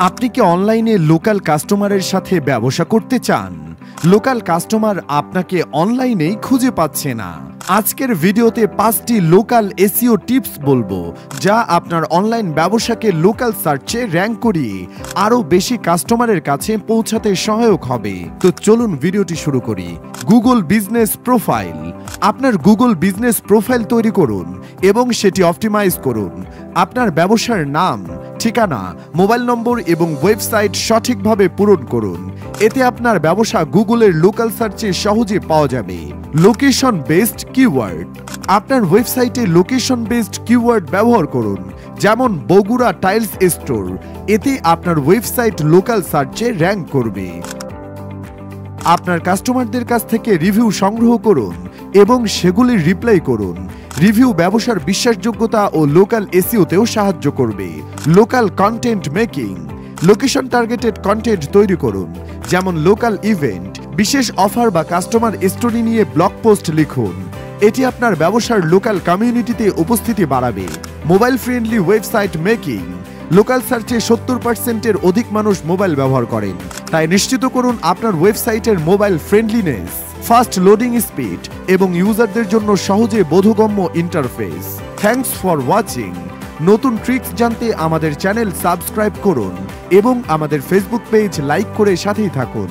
আপনি কি অনলাইনে লোকাল কাস্টমারের সাথে ব্যবসা করতে চান? লোকাল কাস্টমার আপনাকে অনলাইনেই খুঁজে পাচ্ছে না। আজকের ভিডিওতে 5টি লোকাল এসইও টিপস বলবো, যা আপনার অনলাইন ব্যবসাকে লোকাল সার্চে র‍্যাঙ্ক করিয়ে আরো বেশি কাস্টমারের কাছে পৌঁছাতে সহায়ক হবে। তো চলুন ভিডিওটি শুরু করি। Google business profile. আপনার গুগল বিজনেস প্রোফাইল তৈরি করুন এবং সেটি অপটিমাইজ করুন। আপনার ব্যবসার নাম, ঠিকানা, মোবাইল নম্বর এবং ওয়েবসাইট সঠিকভাবে পূরণ করুন। এতে আপনার ব্যবসা গুগলের লোকাল সার্চে সহজে পাওয়া যাবে। Location based keyword. আপনার ওয়েবসাইটে লোকেশন বেসড কিওয়ার্ড ব্যবহার করুন, যেমন বগুড়া টাইলস স্টোর। এতে আপনার ওয়েবসাইট লোকাল সার্চে র‍্যাঙ্ক করবে। আপনার কাস্টমারদের কাছ থেকে রিভিউ সংগ্রহ করুন এবং সেগুলির রিপ্লাই করুন। রিভিউ ব্যবসার বিশ্বাসযোগ্যতা ও লোকাল এসইওতেও সাহায্য করবে। Local content making. Location targeted content তৈরি করুন, যেমন লোকাল ইভেন্ট, বিশেষ অফার বা কাস্টমার স্টোরি নিয়ে ব্লগ পোস্ট লিখুন। এটি আপনার ব্যবসার লোকাল কমিউনিটিতে উপস্থিতি বাড়াবে। Mobile friendly website making. Local সার্চে 70%-এর অধিক মানুষ মোবাইল ব্যবহার করেন, তাই নিশ্চিত করুন আপনার ওয়েবসাইটের mobile friendliness, fast loading speed এবং ইউজারদের জন্য সহজে বোধগম্য ইন্টারফেস। Thanks for watching. নতুন ট্রিক্স জানতে আমাদের চ্যানেল সাবস্ক্রাইব করুন এবং আমাদের ফেসবুক পেজ লাইক করে সাথেই থাকুন।